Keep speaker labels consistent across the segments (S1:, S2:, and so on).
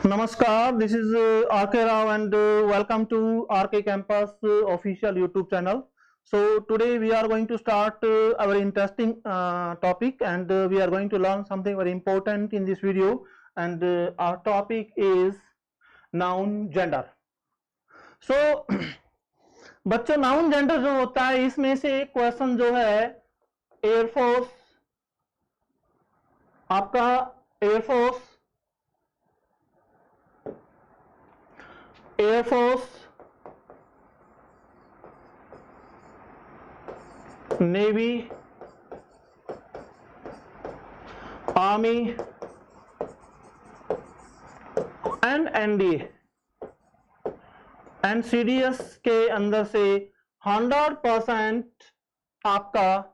S1: Namaskar, this is RK Rao and welcome to RK Campus official YouTube channel. So today we are going to start our interesting topic and we are going to learn something very important in this video and our topic is noun gender. So बच्चों noun gender जो होता है इसमें से एक question जो है air force आपका air force navy army and NDA and CDS के अंदर से 100% आपका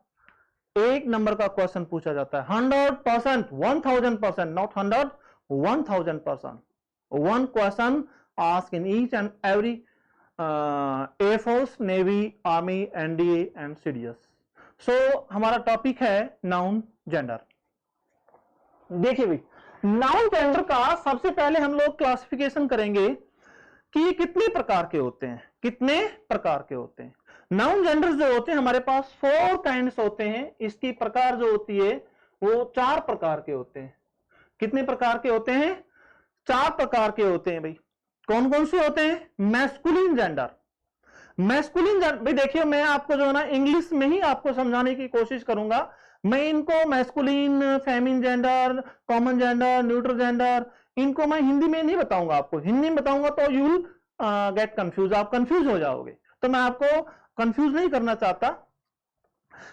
S1: एक नंबर का क्वेश्चन पूछा जाता है। 100%, 1000%, not 100, 1000%। One question asked in each and every Air Force, Navy, Army, NDA and CDS. So हमारा टॉपिक है नाउन जेंडर। देखिए भाई, नाउन जेंडर का सबसे पहले हम लोग क्लासिफिकेशन करेंगे कि कितने प्रकार के होते हैं। नाउन जेंडर जो होते हैं हमारे पास 4 काइंड्स होते हैं। इसकी प्रकार जो होती है वो 4 प्रकार के होते हैं। कितने प्रकार के होते हैं? 4 प्रकार के होते हैं भाई। कौन कौन से होते हैं? मैस्कुलिन जेंडर भाई देखिए, मैं आपको जो है ना इंग्लिश में ही आपको समझाने की कोशिश करूंगा। मैं इनको masculine, feminine gender, common gender, neutral gender, इनको मैं हिंदी में नहीं बताऊंगा। आपको हिंदी में बताऊंगा तो यू विल गेट कंफ्यूज, आप कंफ्यूज हो जाओगे। तो मैं आपको कंफ्यूज नहीं करना चाहता,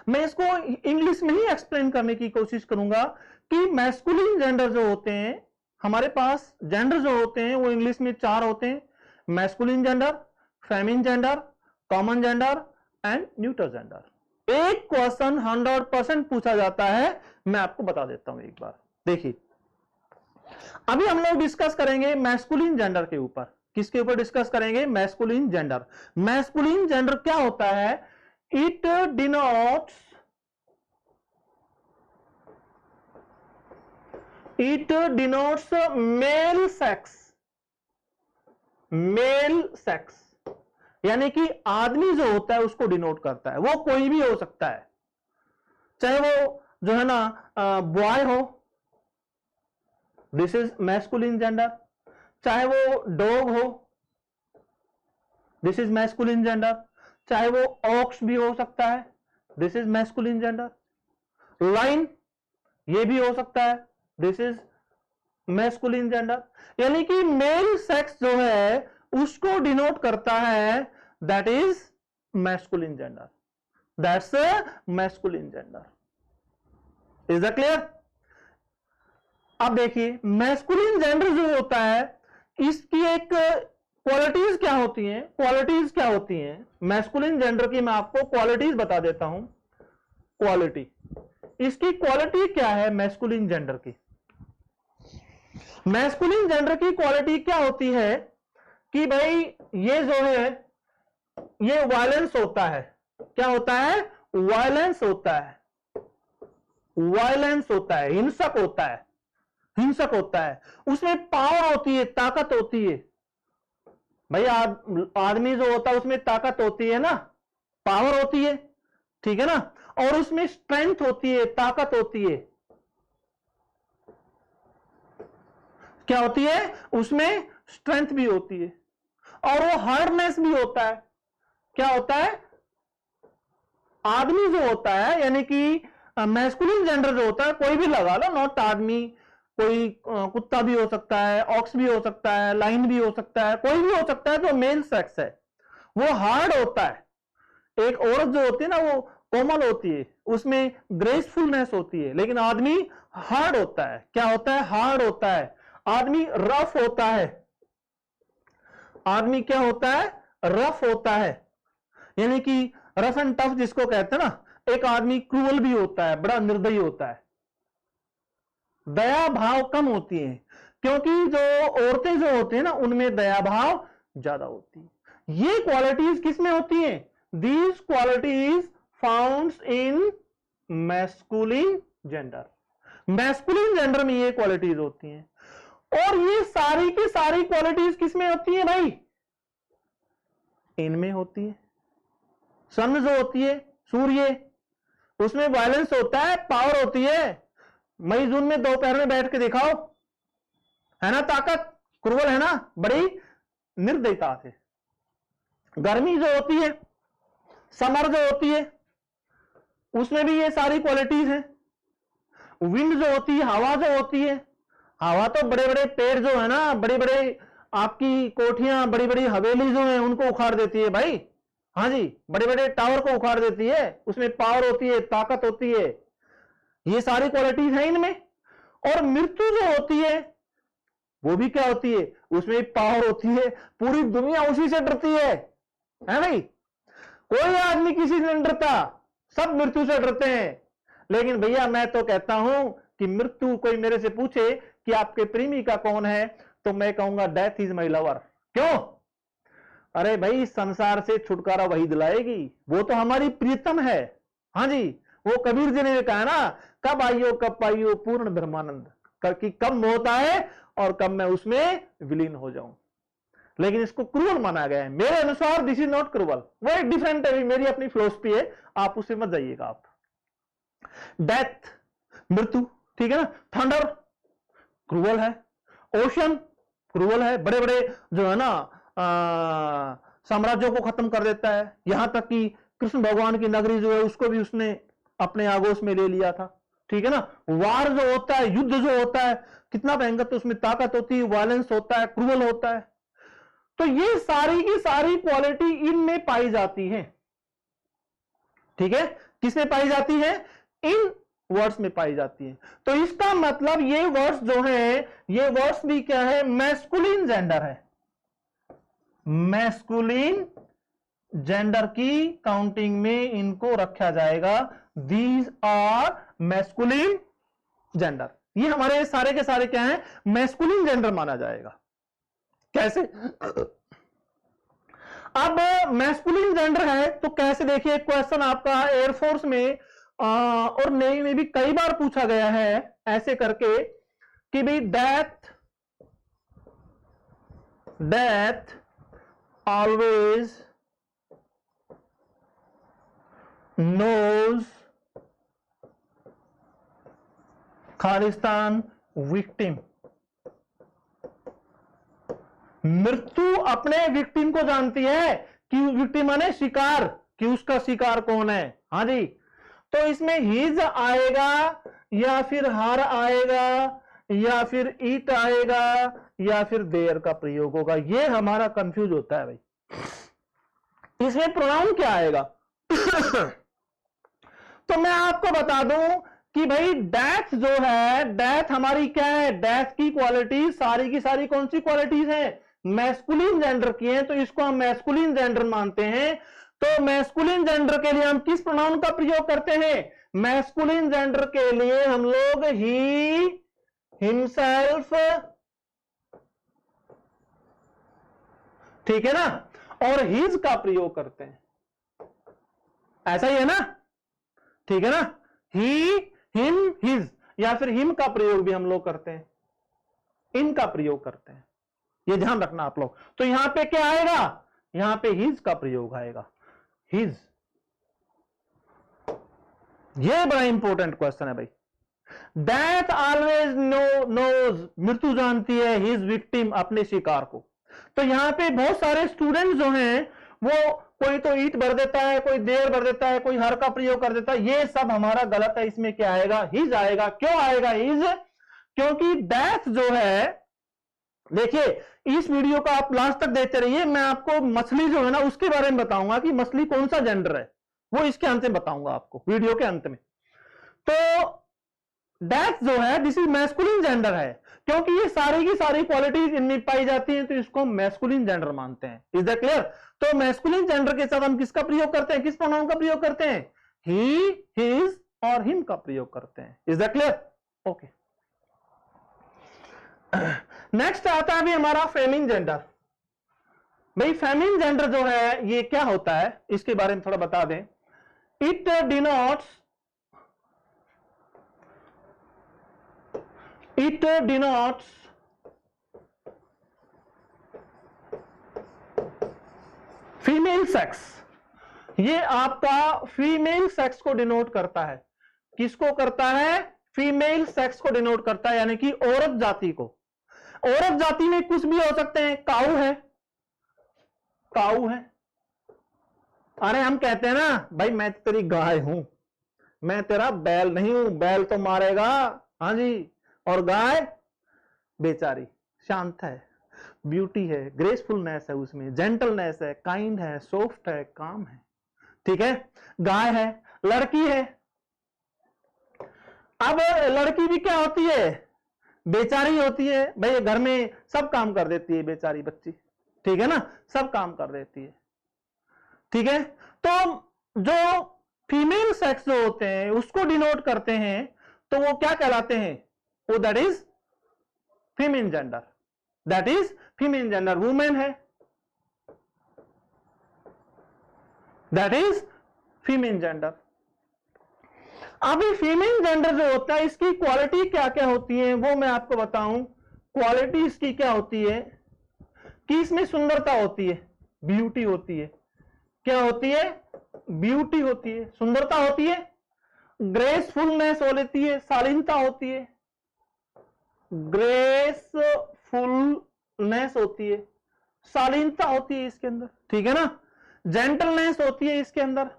S1: मैं इसको इंग्लिश में ही एक्सप्लेन करने की कोशिश करूंगा कि मैस्कुलिन जेंडर जो होते हैं हमारे पास, जेंडर जो होते हैं वो इंग्लिश में 4 होते हैं। Masculine gender, feminine gender, common gender and neutral gender. एक क्वेश्चन 100% पूछा जाता है, मैं आपको बता देता हूं एक बार। देखिए, अभी हम लोग डिस्कस करेंगे मैस्कुलिन जेंडर के ऊपर। किसके ऊपर डिस्कस करेंगे? Masculine gender. मैस्कुलिन जेंडर क्या होता है? इट डिनोट्स मेल सेक्स, यानी कि आदमी जो होता है उसको डिनोट करता है। वो कोई भी हो सकता है, चाहे वो जो है ना बॉय हो, दिस इज मैस्कुलिन जेंडर। चाहे वो डॉग हो, दिस इज मैस्कुलिन जेंडर। चाहे वो ऑक्स भी हो सकता है, this is masculine gender. Line ये भी हो सकता है, दिस इज मैस्कुलिन जेंडर। यानी कि मेल सेक्स जो है उसको डिनोट करता है, that is masculine gender, that's masculine gender. Is that clear? अब देखिए, मैस्कुलिन जेंडर जो होता है इसकी एक क्वालिटीज क्या होती हैं? मैस्कुलिन जेंडर की मैं आपको क्वालिटीज बता देता हूं। क्वालिटी, इसकी क्वालिटी क्या है मैस्कुलिन जेंडर की? मैस्कुलिन जेंडर की क्वालिटी क्या होती है कि भाई ये जो है ये वायलेंस होता है। क्या होता है? वायलेंस होता है, हिंसक होता है। उसमें पावर होती है, ताकत होती है। भाई आदमी जो होता है उसमें ताकत होती है ना, पावर होती है, ठीक है ना, और उसमें स्ट्रेंथ होती है, ताकत होती है। क्या होती है? उसमें स्ट्रेंथ भी होती है और वो हार्डनेस भी होता है। क्या होता है? आदमी जो होता है, यानी कि मैस्कुलिन जेंडर जो होता है, कोई भी लगा लो, नॉट आदमी, कोई कुत्ता भी हो सकता है, ऑक्स भी हो सकता है, लाइन भी हो सकता है, कोई भी हो सकता है जो मेल सेक्स है, वो हार्ड होता है। एक औरत जो होती है ना वो कोमल होती है, उसमें ग्रेसफुलनेस होती है, लेकिन आदमी हार्ड होता है। क्या होता है? हार्ड होता है। आदमी रफ होता है। आदमी क्या होता है? रफ होता है, यानी कि रफ एंड टफ जिसको कहते हैं ना। एक आदमी क्रूअल भी होता है, बड़ा निर्दयी होता है। दया भाव कम होती है, क्योंकि जो औरतें जो होती है ना उनमें दया भाव ज्यादा होती है। ये क्वालिटीज किसमें होती हैं? These qualities found in masculine gender. Masculine gender में ये क्वालिटीज होती हैं। और ये सारी की सारी क्वालिटीज किसमें होती है भाई? इनमें होती है। सन जो होती है, सूर्य, उसमें वायलेंस होता है, पावर होती है। मई जून में दोपहर में बैठ के दिखाओ, है ना ताकत, क्रूवल है ना, बड़ी निर्दयता से। गर्मी जो होती है, समर जो होती है, उसमें भी ये सारी क्वालिटीज हैं। विंड जो होती है, हवा जो होती है, हवा तो बड़े बड़े पेड़ जो है ना, बड़े बड़े आपकी कोठियां, बड़ी बड़ी हवेली जो है उनको उखाड़ देती है भाई। हाँ जी, बड़े बड़े टावर को उखाड़ देती है, उसमें पावर होती है, ताकत होती है, ये सारी क्वालिटीज हैं इनमें। और मृत्यु जो होती है वो भी क्या होती है? उसमें पावर होती है, पूरी दुनिया उसी से डरती है भाई। कोई आदमी किसी से नहीं डरता, सब मृत्यु से डरते हैं। लेकिन भैया मैं तो कहता हूं कि मृत्यु कोई मेरे से पूछे कि आपके प्रेमिका कौन है, तो मैं कहूंगा डेथ इज माई लवर। क्यों? अरे भाई संसार से छुटकारा वही दिलाएगी, वो तो हमारी प्रीतम है। हाँ जी, वो कबीर जी ने कहा ना, कब आइयो कब पाइयो पूर्ण ब्रह्मानंद, कि कब मौत आए और कब मैं उसमें विलीन हो जाऊं। लेकिन इसको क्रूअल माना गया है। मेरे अनुसार दिस इज नॉट क्रूअल, वो एक डिफरेंट है, मेरी अपनी फिलोसफी है, आप उससे मत जाइएगा आप। डेथ मृत्यु, ठीक है ना। थंडर क्रूअल है, ओशन क्रूअल है, बड़े बड़े जो है ना साम्राज्यों को खत्म कर देता है। यहां तक कि कृष्ण भगवान की नगरी जो है उसको भी उसने अपने आगोश में ले लिया था, ठीक है ना। वार जो होता है, युद्ध जो होता है, कितना भयंकर, तो उसमें ताकत होती है, वायलेंस होता है, क्रूअल होता है। तो ये सारी की सारी क्वालिटी इनमें पाई जाती है, ठीक है। किसमें पाई जाती है? इन वर्ड्स में पाई जाती है। तो इसका मतलब ये वर्ड्स जो है, ये वर्ड्स भी क्या है? मैस्कुलिन जेंडर है। मैस्कुलिन जेंडर की काउंटिंग में इनको रखा जाएगा। These are masculine gender. ये हमारे सारे के सारे क्या है? मैस्कुलिन जेंडर माना जाएगा। कैसे? अब मैस्कुलिन जेंडर है तो कैसे? देखिए, क्वेश्चन आपका एयरफोर्स में और नेवी में भी कई बार पूछा गया है ऐसे करके कि भाई डेथ ऑलवेज नोज खालिस्तान विक्टिम। मृत्यु अपने विक्टिम को जानती है कि विक्टिम माने शिकार, कि उसका शिकार कौन है। हाँ जी, तो इसमें हिज आएगा या फिर हर आएगा या फिर इट आएगा या फिर देयर का प्रयोग होगा, ये हमारा कंफ्यूज होता है भाई। इसमें प्रोनाउन क्या आएगा? तो मैं आपको बता दूं कि भाई डेथ जो है, डेथ हमारी क्या है? डेथ की क्वालिटी सारी की सारी कौन सी क्वालिटीज है? मैस्कुलिन जेंडर की है, तो इसको हम मैस्कुलिन जेंडर मानते हैं। तो मैस्कुलिन जेंडर के लिए हम किस प्रोनाउन का प्रयोग करते हैं? मैस्कुलिन जेंडर के लिए हम लोग ही, हिमसेल्फ, ठीक है ना, और हिज का प्रयोग करते हैं। ऐसा ही है ना, ठीक है ना। ही, हिम, हिज, या फिर हिम का प्रयोग भी हम लोग करते हैं, इनका प्रयोग करते हैं, ये ध्यान रखना आप लोग। तो यहां पे क्या आएगा? यहां पे हिज का प्रयोग आएगा, हिज। ये बड़ा इंपॉर्टेंट क्वेश्चन है भाई। डेथ ऑलवेज नोज, मृत्यु जानती है, हिज विक्टिम, अपने शिकार को। तो यहां पे बहुत सारे स्टूडेंट जो हैं वो कोई तो ईट भर देता है, कोई देर भर देता है, कोई हर का प्रयोग कर देता है, ये सब हमारा गलत है। इसमें क्या आएगा? हिज आएगा। क्यों आएगा हिज? क्योंकि डेथ जो है, देखिए इस वीडियो को आप लास्ट तक देखते रहिए, मैं आपको मछली जो है ना उसके बारे में बताऊंगा कि मछली कौन सा जेंडर है, वो इसके अंत में बताऊंगा आपको, वीडियो के अंत में। तो डेथ जो है दिस इज मैस्कुलिन जेंडर है, क्योंकि ये सारी की सारी क्वालिटीज इनमें पाई जाती हैं, तो इसको मैस्कुलिन जेंडर मानते हैं। Is that clear? तो मैस्कुलिन जेंडर के साथ हम किसका प्रयोग करते हैं? किस प्रोनाउन का प्रयोग करते हैं? ही, हिज और हिम का प्रयोग करते हैं। Is that clear? Okay. Next आता है भी हमारा फेमिन जेंडर। भाई फेमिन जेंडर जो है ये क्या होता है, इसके बारे में थोड़ा बता दें। इट denotes सेक्स, ये आपका फीमेल सेक्स को डिनोट करता है। किसको करता है? फीमेल सेक्स को डिनोट करता है, यानी कि औरत जाति को। औरत जाति में कुछ भी हो सकते हैं, काऊ है, काऊ है। अरे हम कहते हैं ना भाई मैं तेरी गाय हूं, मैं तेरा बैल नहीं हूं, बैल तो मारेगा, हाँ जी, और गाय बेचारी शांत है, ब्यूटी है, ग्रेसफुलनेस है, उसमें जेंटलनेस है, काइंड है, सॉफ्ट है, काम है, ठीक है। गाय है, लड़की है। अब लड़की भी क्या होती है? बेचारी होती है भाई, घर में सब काम कर देती है बेचारी बच्ची, ठीक है ना, सब काम कर देती है, ठीक है। तो जो फीमेल सेक्स जो होते हैं उसको डिनोट करते हैं, तो वो क्या कहलाते हैं? वो that is female gender, that is female gender. Women है, दैट इज फीमेल जेंडर। अभी फीमेल जेंडर जो होता है इसकी क्वालिटी क्या क्या होती है वो मैं आपको बताऊं। क्वालिटी इसकी क्या होती है कि इसमें सुंदरता होती है, ब्यूटी होती है। क्या होती है? ब्यूटी होती है, सुंदरता होती है, ग्रेसफुलनेस हो लेती है, शालीनता होती है, ग्रेसफुलनेस होती है, शालीनता होती है इसके अंदर, ठीक है ना। जेंटलनेस होती है इसके अंदर,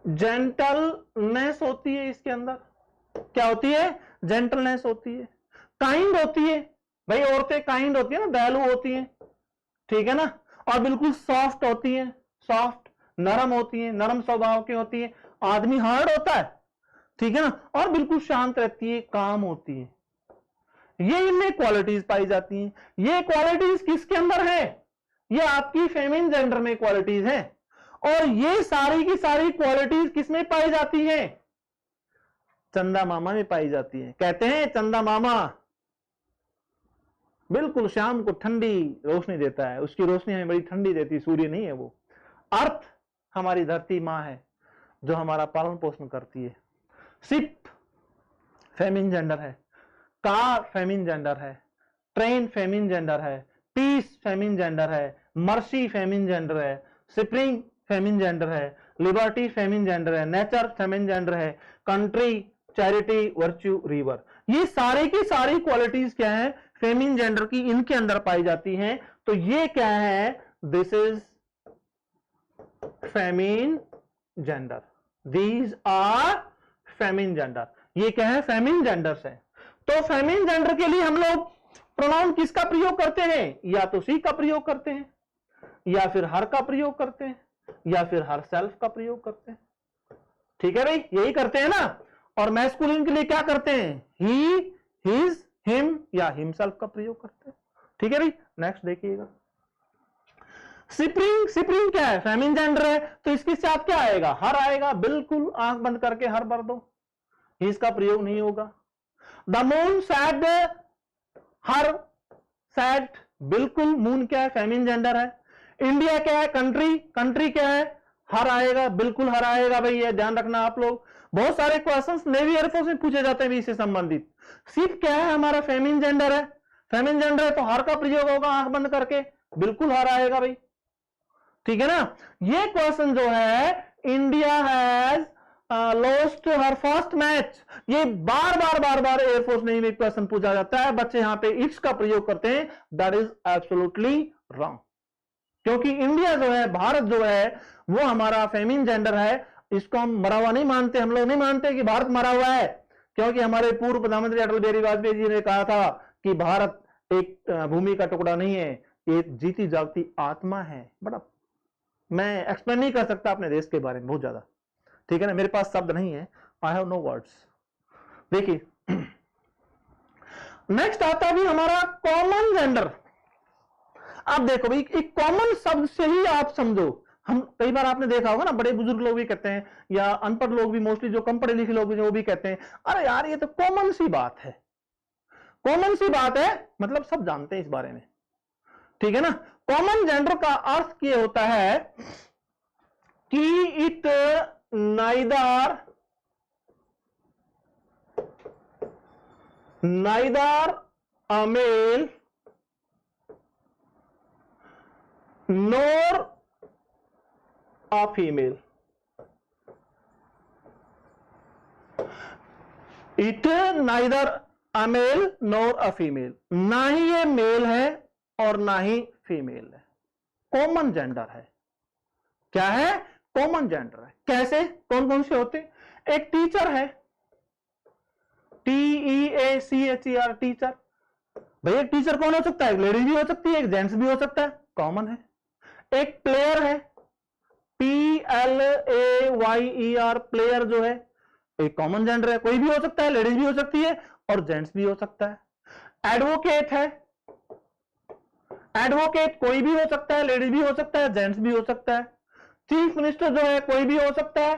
S1: जेंटलनेस होती है इसके अंदर। क्या होती है? जेंटलनेस होती है। काइंड होती है भाई, औरतें काइंड होती है ना, दयालु होती हैं, ठीक है ना। और बिल्कुल सॉफ्ट होती हैं, सॉफ्ट नरम होती हैं, नरम स्वभाव की होती है। आदमी हार्ड होता है, ठीक है ना, और बिल्कुल शांत रहती है, काम होती है। ये इनमें क्वालिटीज पाई जाती हैं। ये क्वालिटीज किसके अंदर है? ये आपकी फेमिन जेंडर में क्वालिटीज हैं। और ये सारी की सारी क्वालिटीज किसमें पाई जाती हैं? चंदा मामा में पाई जाती हैं। कहते हैं चंदा मामा बिल्कुल शाम को ठंडी रोशनी देता है, उसकी रोशनी हमें बड़ी ठंडी देती, सूर्य नहीं है वो। अर्थ हमारी धरती मां है जो हमारा पालन पोषण करती है। शिप फेमिन जेंडर है, कार फेमिन जेंडर है, ट्रेन फेमिन जेंडर है, पीस फेमिन जेंडर है, मर्सी फेमिन जेंडर है, स्प्रिंग फेमिन जेंडर है, लिबर्टी फेमिन जेंडर है, नेचर फेमिन जेंडर है, कंट्री, चैरिटी, वर्च्यू, रिवर। ये सारे की सारी क्वालिटीज क्या है? फेमिन जेंडर की इनके अंदर पाई जाती हैं। तो ये क्या है? This is feminine gender, these are feminine gender. ये क्या है? फेमिन जेंडर्स है। तो फेमिन जेंडर के लिए हम लोग प्रोनाउन किसका प्रयोग करते हैं? या तो सी का प्रयोग करते हैं, या फिर हर का प्रयोग करते हैं, या फिर हर सेल्फ का प्रयोग करते हैं, ठीक है भाई, यही करते हैं ना। और मैस्कुलिन के लिए क्या करते हैं? ही, हिज, हिम या हिमसेल्फ का प्रयोग करते हैं, ठीक है भाई। नेक्स्ट देखिएगा, स्प्रिंग। स्प्रिंग क्या है? फेमिन जेंडर है, तो इसके साथ क्या आएगा? हर आएगा, बिल्कुल आंख बंद करके हर भर दो, हिज का प्रयोग नहीं होगा। The moon sad, her sad, बिल्कुल मून क्या है? फेमिन जेंडर है। इंडिया क्या है? कंट्री। कंट्री क्या है? हर आएगा, बिल्कुल हर आएगा भाई, ये ध्यान रखना आप लोग। बहुत सारे क्वेश्चंस नेवी एयरफोर्स में पूछे जाते हैं इससे संबंधित। शिप क्या है? हमारा फेमिन जेंडर है। फेमिन जेंडर है तो हर का प्रयोग होगा, आंख बंद करके बिल्कुल हर आएगा भाई, ठीक है ना। ये क्वेश्चन जो है, India has lost her first match, ये बार बार बार बार एयरफोर्स नेवी में क्वेश्चन पूछा जाता है। बच्चे यहां पे इट्स का प्रयोग करते हैं, दैट इज एब्सोल्युटली रॉन्ग। क्योंकि इंडिया जो है, भारत जो है, वो हमारा फेमिन जेंडर है। इसको हम मरा हुआ नहीं मानते, हम लोग नहीं मानते कि भारत मरा हुआ है। क्योंकि हमारे पूर्व प्रधानमंत्री अटल बिहारी वाजपेयी जी ने कहा था कि भारत एक भूमि का टुकड़ा नहीं है, एक जीती जागती आत्मा है। बड़ा मैं एक्सप्लेन नहीं कर सकता अपने देश के बारे में बहुत ज्यादा, ठीक है ना, मेरे पास शब्द नहीं है, आई हैव नो वर्ड्स। देखिए नेक्स्ट आता भी हमारा कॉमन जेंडर। आप देखो भाई, एक कॉमन शब्द से ही आप समझो। हम कई बार आपने देखा होगा ना, बड़े बुजुर्ग लोग भी कहते हैं, या अनपढ़ लोग भी, मोस्टली जो कम पढ़े लिखे लोग भी, वो भी कहते हैं अरे यार ये तो कॉमन सी बात है। कॉमन सी बात है मतलब सब जानते हैं इस बारे में, ठीक है ना। कॉमन जेंडर का अर्थ ये होता है कि it neither a male nor a female. It neither a male nor a female. ना ही ये मेल है और ना ही फीमेल है, कॉमन जेंडर है। क्या है? कॉमन जेंडर है। कैसे? कौन कौन से होते? एक टीचर है, TEACHER, टीचर। भैया टीचर कौन हो सकता है? एक लेडीज भी हो सकती है, एक जेंट्स भी हो सकता है, कॉमन है। एक प्लेयर है, PLAYER, प्लेयर जो है एक कॉमन जेंडर है, कोई भी हो सकता है, लेडीज भी हो सकती है और जेंट्स भी हो सकता है। एडवोकेट है, एडवोकेट कोई भी हो सकता है, लेडीज भी हो सकता है, जेंट्स भी हो सकता है। चीफ मिनिस्टर जो है कोई भी हो सकता है।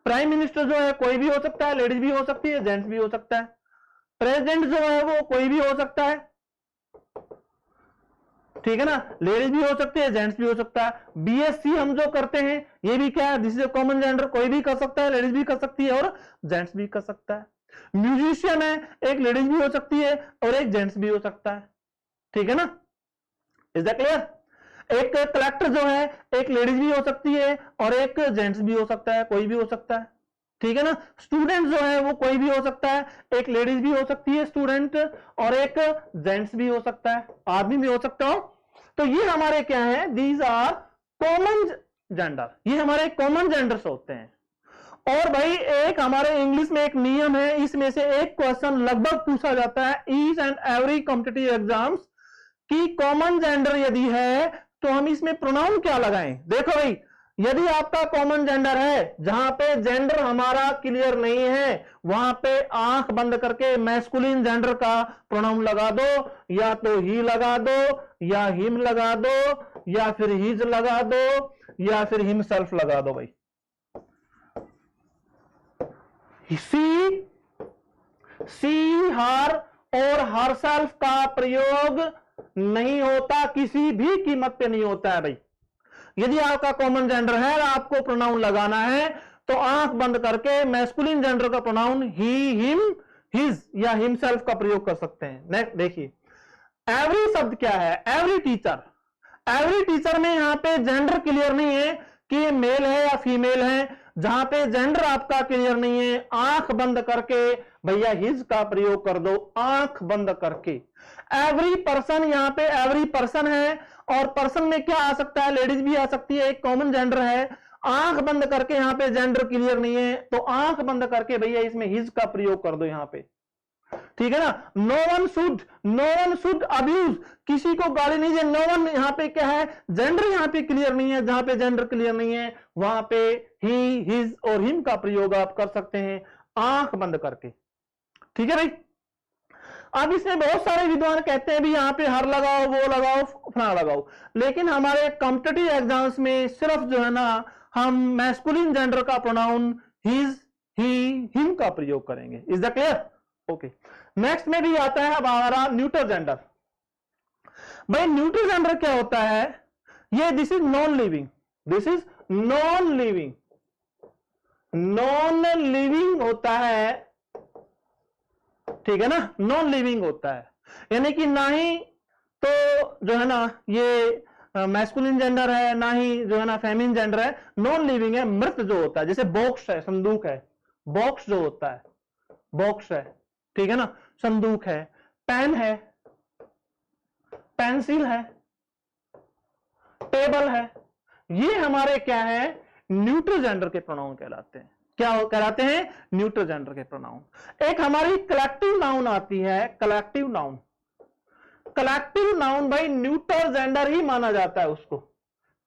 S1: प्राइम मिनिस्टर जो है कोई भी हो सकता है, लेडीज भी हो सकती है, जेंट्स भी हो सकता है। प्रेसिडेंट जो है वो कोई भी हो सकता है, ठीक है ना, लेडीज भी हो सकती है, जेंट्स भी हो सकता है। BSc हम जो करते हैं ये भी क्या है? दिस इज कॉमन जेंडर, कोई भी कर सकता है, लेडीज भी कर सकती है और जेंट्स भी कर सकता है। म्यूजिशियन है, एक लेडीज भी हो सकती है और एक जेंट्स भी हो सकता है, ठीक है ना, इज दैट क्लियर? एक कलेक्टर जो है एक लेडीज भी हो सकती है और एक जेंट्स भी हो सकता है, कोई भी हो सकता है, ठीक है ना। स्टूडेंट जो है वो कोई भी हो सकता है, एक लेडीज भी हो सकती है स्टूडेंट और एक जेंट्स भी हो सकता है, आदमी भी हो सकता हो। तो ये हमारे क्या है? दीज आर कॉमन जेंडर, ये हमारे कॉमन जेंडर्स होते हैं। और भाई एक हमारे इंग्लिश में एक नियम है, इसमें से एक क्वेश्चन लगभग पूछा जाता है each and every competitive exams की कॉमन जेंडर यदि है तो हम इसमें प्रोनाउन क्या लगाएं। देखो भाई, यदि आपका कॉमन जेंडर है, जहां पे जेंडर हमारा क्लियर नहीं है, वहां पे आंख बंद करके मैस्कुलिन जेंडर का प्रोनाउन लगा दो, या तो ही लगा दो, या हिम लगा दो, या फिर हिज लगा दो, या फिर हिमसेल्फ लगा दो। भाई सी हर और हरसेल्फ का प्रयोग नहीं होता, किसी भी कीमत पे नहीं होता है। भाई यदि आपका कॉमन जेंडर है और आपको प्रोनाउन लगाना है तो आंख बंद करके मैस्कुलिन जेंडर का प्रोनाउन ही, हिम, हिज या हिमसेल्फ का प्रयोग कर सकते हैं। नेक्स्ट देखिए, एवरी शब्द क्या है? Every teacher. एवरी टीचर में यहां पे जेंडर क्लियर नहीं है कि मेल है या फीमेल है। जहां पे जेंडर आपका क्लियर नहीं है, आंख बंद करके भैया हिज का प्रयोग कर दो, आंख बंद करके। एवरी पर्सन, यहां पे एवरी पर्सन है और पर्सन में क्या आ सकता है? लेडीज भी आ सकती है, एक कॉमन जेंडर है। आंख बंद करके यहां पे जेंडर क्लियर नहीं है तो आंख बंद करके भैया इसमें हिज का प्रयोग कर दो यहां पे, ठीक है ना। नो वन शुड अब्यूज, किसी को गाली नहीं दे। नो वन यहां पे क्या है? जेंडर यहां पे क्लियर नहीं है, जहां पे जेंडर क्लियर नहीं है वहां पे ही, हिज और हिम का प्रयोग आप कर सकते हैं आंख बंद करके, ठीक है भाई। अब इसमें बहुत सारे विद्वान कहते हैं भी यहां पे हर लगाओ, वो लगाओ, फला लगाओ, लेकिन हमारे कॉम्पिटिटिव एग्जाम्स में सिर्फ जो है ना हम मैस्कुलिन जेंडर का प्रोनाउन हिज, ही, हिम का प्रयोग करेंगे। Is the clear? Okay. Next में भी आता है अब हमारा न्यूट्रल जेंडर। भाई न्यूट्रल जेंडर क्या होता है? ये this is non living, this is non living, non living होता है, ठीक है ना, नॉन लिविंग होता है, यानी कि ना ही तो जो है ना ये मैस्कुलिन जेंडर है, ना ही जो है ना फेमिनिन जेंडर है, नॉन लिविंग है, मृत जो होता है। जैसे बॉक्स है, संदूक है, बॉक्स जो होता है, बॉक्स है, ठीक है ना, संदूक है, पेन है, पेंसिल है, टेबल है, ये हमारे क्या है? न्यूट्रल जेंडर के प्रोनाउन कहलाते हैं। क्या कहलाते हैं? न्यूट्रल जेंडर के प्रोनाउन। एक हमारी कलेक्टिव नाउन आती है, कलेक्टिव नाउन। कलेक्टिव नाउन भाई न्यूट्रल जेंडर ही माना जाता है उसको,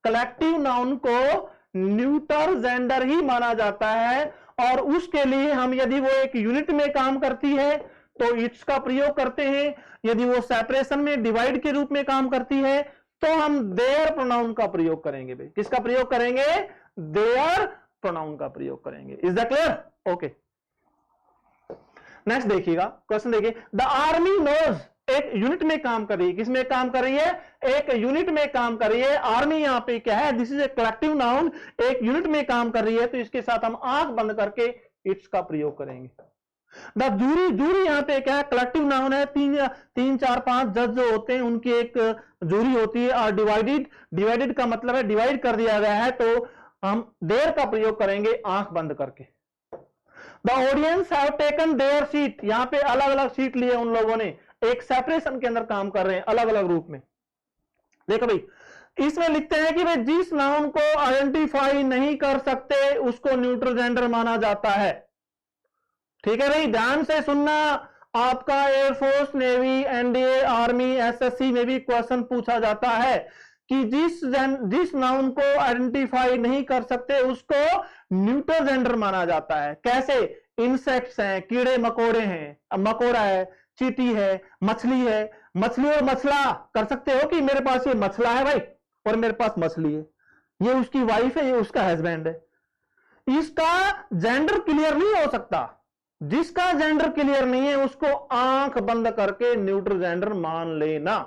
S1: कलेक्टिव नाउन को न्यूट्रल जेंडर ही माना जाता है। और उसके लिए हम यदि वो एक यूनिट में काम करती है तो इट्स का प्रयोग करते हैं, यदि वो सेपरेशन में, डिवाइड के रूप में काम करती है तो हम देयर प्रोनाउन का प्रयोग करेंगे। भाई किसका प्रयोग करेंगे? देयर प्रोनाउन का प्रयोग करेंगे। Is the clear? Okay. Next देखिएगा, क्वेश्चन देखिए, द आर्मी नोज, एक यूनिट में काम कर रही है, किसमें काम कर रही है? एक यूनिट में काम कर रही है। आर्मी यहां पे क्या है? This is a collective noun, एक यूनिट में काम कर रही है तो इसके साथ हम आंख बंद करके इट्स का प्रयोग करेंगे। द जूरी, जूरी यहाँ पे क्या है, कलेक्टिव नाउन है। तीन चार पांच जज जो होते हैं उनकी एक जूरी होती है। और डिवाइडेड, डिवाइडेड का मतलब है डिवाइड कर दिया गया है, तो हम देयर का प्रयोग करेंगे आंख बंद करके। The audience have taken there seat, यहां पे अलग अलग सीट लिए उन लोगों ने, एक सेपरेशन के अंदर काम कर रहे हैं अलग अलग रूप में। देखो भाई, इसमें लिखते हैं कि भाई जिस नाउन को आइडेंटिफाई नहीं कर सकते उसको न्यूट्रल जेंडर माना जाता है। ठीक है भाई, ध्यान से सुनना, आपका air force, navy, NDA, army, SSC में भी क्वेश्चन पूछा जाता है कि जिस नाउन को आइडेंटिफाई नहीं कर सकते उसको न्यूट्रल जेंडर माना जाता है। कैसे? इंसेक्ट्स हैं, कीड़े मकोड़े हैं, मकोड़ा है, चींटी है, मछली है। मछली और मछला कर सकते हो कि मेरे पास ये मछला है भाई और मेरे पास मछली है, ये उसकी वाइफ है, ये उसका हस्बैंड है। इसका जेंडर क्लियर नहीं हो सकता। जिसका जेंडर क्लियर नहीं है उसको आंख बंद करके न्यूट्रल जेंडर मान लेना।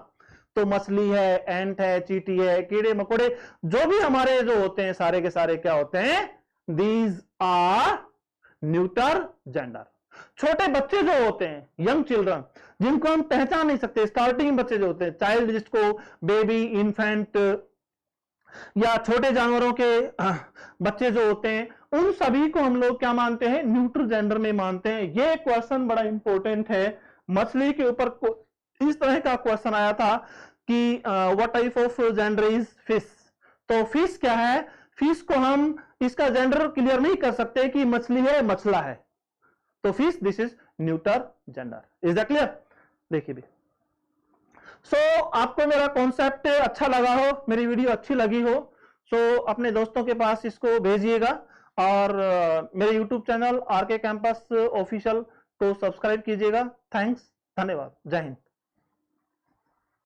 S1: तो मछली है, एंट है, चींटी है, कीड़े मकोड़े जो भी हमारे जो होते हैं सारे के सारे क्या होते हैं? These are neutral gender. छोटे बच्चे जो होते हैं, यंग चिल्ड्रन, जिनको हम पहचान नहीं सकते, स्टार्टिंग बच्चे जो होते हैं, चाइल्ड जिसको बेबी, इन्फेंट या छोटे जानवरों के बच्चे जो होते हैं, उन सभी को हम लोग क्या मानते हैं? न्यूट्रल जेंडर में मानते हैं। ये क्वेश्चन बड़ा इंपॉर्टेंट है। मछली के ऊपर इस तरह का क्वेश्चन आया था कि what type of gender is fish. तो फिश क्या है? फिश को हम इसका जेंडर क्लियर नहीं कर सकते कि मछली है, मछला है। तो fish, this is neutral gender. Is that clear? देखिए भी, आपको मेरा कॉन्सेप्ट अच्छा लगा हो, मेरी वीडियो अच्छी लगी हो, अपने दोस्तों के पास इसको भेजिएगा। और मेरे YouTube channel RK campus official को सब्सक्राइब कीजिएगा। थैंक्स, धन्यवाद, जय हिंद।